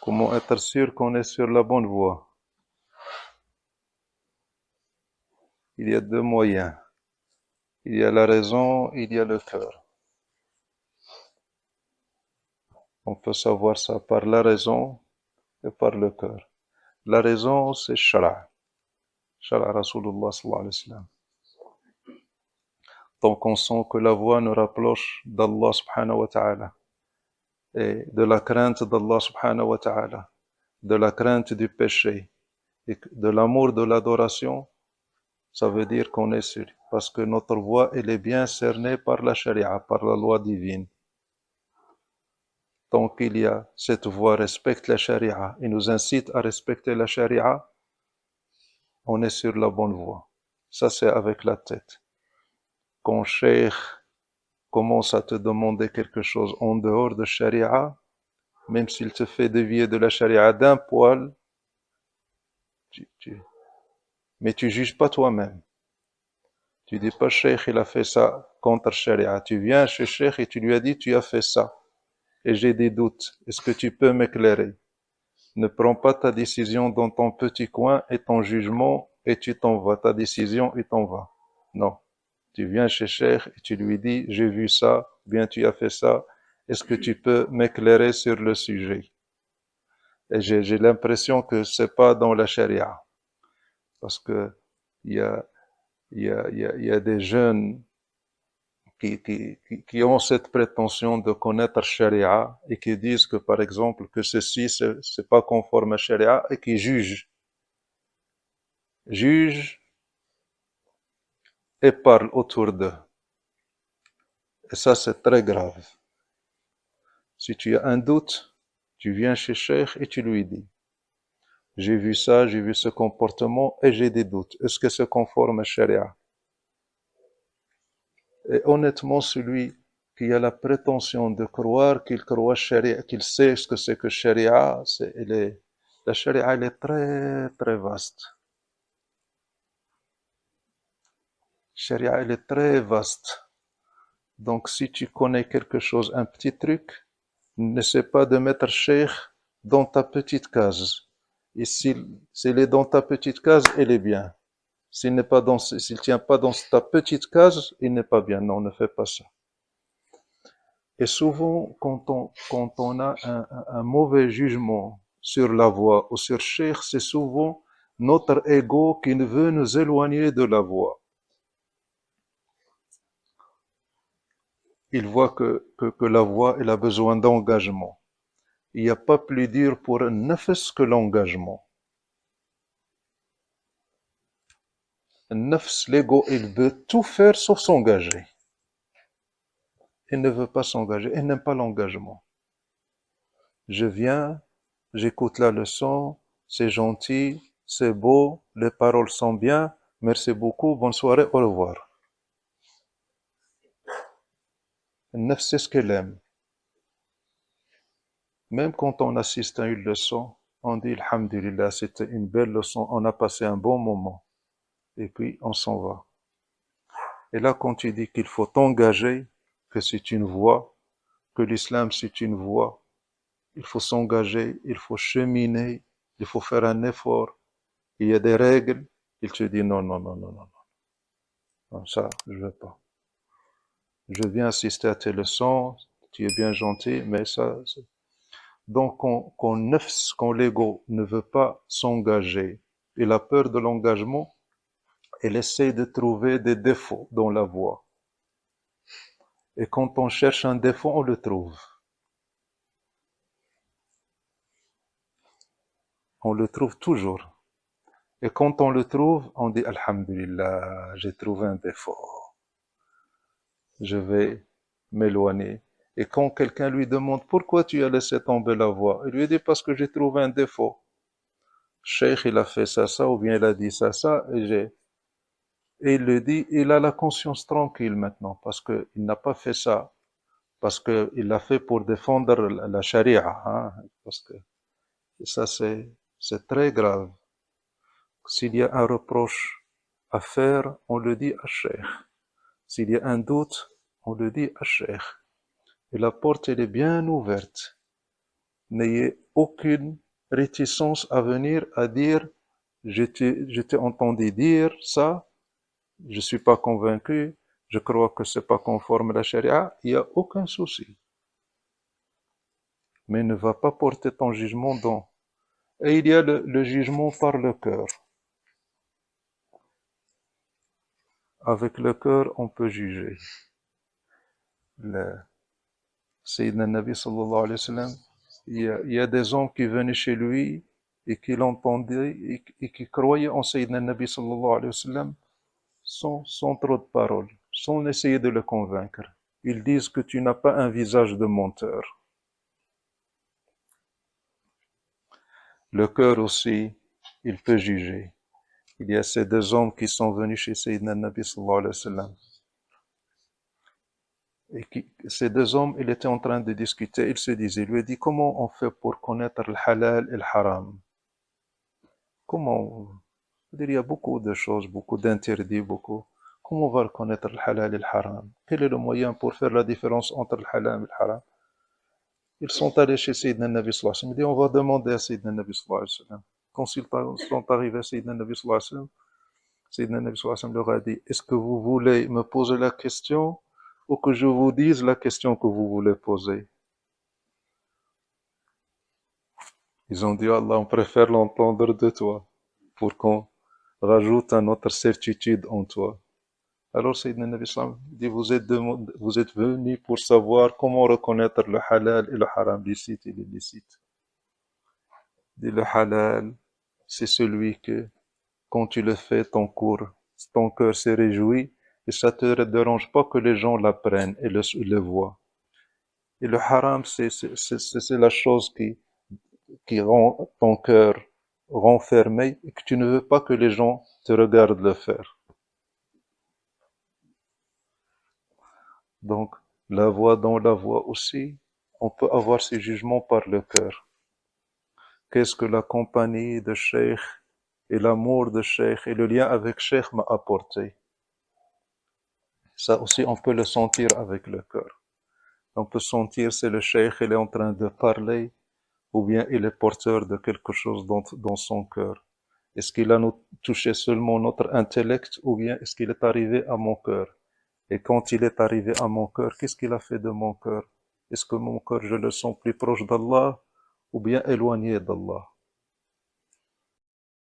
Comment être sûr qu'on est sur la bonne voie? Il y a deux moyens. Il y a la raison, il y a le cœur. On peut savoir ça par la raison et par le cœur. La raison, c'est Shara'. Shara' Rasulullah sallallahu alayhi wa sallam. Donc on sent que la voie nous rapproche d'Allah subhanahu wa ta'ala et de la crainte d'Allah subhanahu wa ta'ala, de la crainte du péché et de l'amour de l'adoration. Ça veut dire qu'on est sûr, parce que notre voie, elle est bien cernée par la charia, par la loi divine. Tant qu'il y a cette voie respecte la charia et nous incite à respecter la charia, on est sur la bonne voie. Ça, c'est avec la tête. Quand cheikh commence à te demander quelque chose en dehors de charia, même s'il te fait dévier de la charia d'un poil, mais tu juges pas toi-même. Tu dis pas, cheikh, il a fait ça contre charia. Tu viens chez cheikh et tu lui as dit, tu as fait ça. Et j'ai des doutes. Est-ce que tu peux m'éclairer? Ne prends pas ta décision dans ton petit coin et ton jugement et tu t'en vas. Ta décision et t'en vas. Non. Tu viens chez cheikh et tu lui dis, j'ai vu ça, bien tu as fait ça. Est-ce que tu peux m'éclairer sur le sujet? Et j'ai l'impression que c'est pas dans la charia. Parce que il y a des jeunes qui ont cette prétention de connaître Sharia et qui disent que, par exemple, que ceci, c'est pas conforme à Sharia et qui jugent et parlent autour d'eux. Et ça, c'est très grave. Si tu as un doute, tu viens chez Cheikh et tu lui dis, j'ai vu ça, j'ai vu ce comportement et j'ai des doutes. Est-ce que c'est conforme à Sharia? Et honnêtement, celui qui a la prétention de croire qu'il croit Sharia, qu'il sait ce que c'est que Sharia, la Sharia, elle est très, très vaste. Sharia, elle est très vaste. Donc, si tu connais quelque chose, un petit truc, n'essaie pas de mettre Cheikh dans ta petite case. Et s'il est dans ta petite case, il est bien. S'il tient pas dans ta petite case, il n'est pas bien. Non, ne fais pas ça. Et souvent, quand on a un mauvais jugement sur la voie ou sur Cheikh, c'est souvent notre ego qui veut nous éloigner de la voie. Il voit que la voie, elle a besoin d'engagement. Il n'y a pas plus dur pour un nafs que l'engagement. Un nafs, l'ego, il veut tout faire sauf s'engager. Il ne veut pas s'engager, il n'aime pas l'engagement. Je viens, j'écoute la leçon, c'est gentil, c'est beau, les paroles sont bien, merci beaucoup, bonne soirée, au revoir. Le nafs, c'est ce qu'elle aime. Même quand on assiste à une leçon, on dit Alhamdulillah, c'était une belle leçon, on a passé un bon moment. Et puis on s'en va. Et là, quand tu dis qu'il faut t'engager, que c'est une voie, que l'islam c'est une voie, il faut s'engager, il faut cheminer, il faut faire un effort, il y a des règles, il te dit non, non, non, non, non, non, ça, je veux pas. Je viens assister à tes leçons, tu es bien gentil, mais ça, donc quand l'ego ne veut pas s'engager, il a peur de l'engagement, il essaie de trouver des défauts dans la voie. Et quand on cherche un défaut, on le trouve. On le trouve toujours. Et quand on le trouve, on dit Alhamdulillah, j'ai trouvé un défaut. Je vais m'éloigner. Et quand quelqu'un lui demande pourquoi tu as laissé tomber la voie, il lui dit parce que j'ai trouvé un défaut. Cheikh, il a fait ça, ça, ou bien il a dit ça, ça, et il le dit, il a la conscience tranquille maintenant, parce qu'il n'a pas fait ça, parce qu'il l'a fait pour défendre la charia, hein, parce que ça c'est très grave. S'il y a un reproche à faire, on le dit à Cheikh. S'il y a un doute, on le dit à Cheikh. Et la porte, elle est bien ouverte. N'ayez aucune réticence à venir à dire je t'ai entendu dire ça, je suis pas convaincu, je crois que c'est pas conforme à la charia, il n'y a aucun souci. Mais ne va pas porter ton jugement dans. Et il y a le jugement par le cœur. Avec le cœur, on peut juger. Le Sayyidina Nabi sallallahu alayhi wa sallam, il y a des hommes qui venaient chez lui et qui l'entendaient et qui croyaient en Sayyidina Nabi sallallahu alayhi wa sallam sans trop de paroles, sans essayer de le convaincre. Ils disent que tu n'as pas un visage de menteur. Le cœur aussi, il peut juger. Il y a ces deux hommes qui sont venus chez Sayyidina Nabi sallallahu alayhi wa sallam. Ces deux hommes, ils étaient en train de discuter, ils se disaient, il lui a dit, comment on fait pour connaître le halal et le haram? Comment? Il y a beaucoup de choses, beaucoup d'interdits, beaucoup. Comment on va reconnaître le halal et le haram? Quel est le moyen pour faire la différence entre le halal et le haram? Ils sont allés chez Sayyidina Nabi sallallahu alayhi wa sallam. Il dit, on va demander à Sayyidina Nabi sallallahu alayhi wa sallam. Quand ils sont arrivés à Sayyidina Nabi sallallahu alayhi wa sallam, Sayyidina Nabi sallallahu alayhi wa sallam leur a dit, est-ce que vous voulez me poser la question ou que je vous dise la question que vous voulez poser? Ils ont dit, Allah, on préfère l'entendre de toi pour qu'on rajoute à notre certitude en toi. Alors Sayyidina Nabi sallallahu alayhi wa sallam dit, vous êtes venus pour savoir comment reconnaître le halal et le haram, licite et l'illicite. Dit, le halal, c'est celui que, quand tu le fais, ton cœur se réjouit et ça te dérange pas que les gens l'apprennent et le voient. Et le haram, c'est la chose qui rend ton cœur renfermé et que tu ne veux pas que les gens te regardent le faire. Donc, dans la voix aussi, on peut avoir ces jugements par le cœur. Qu'est-ce que la compagnie de Cheikh et l'amour de Cheikh et le lien avec Cheikh m'a apporté? Ça aussi, on peut le sentir avec le cœur. On peut sentir si le Cheikh il est en train de parler ou bien il est porteur de quelque chose dans son cœur. Est-ce qu'il a touché seulement notre intellect ou bien est-ce qu'il est arrivé à mon cœur? Et quand il est arrivé à mon cœur, qu'est-ce qu'il a fait de mon cœur? Est-ce que mon cœur, je le sens plus proche d'Allah ou bien éloigné d'Allah?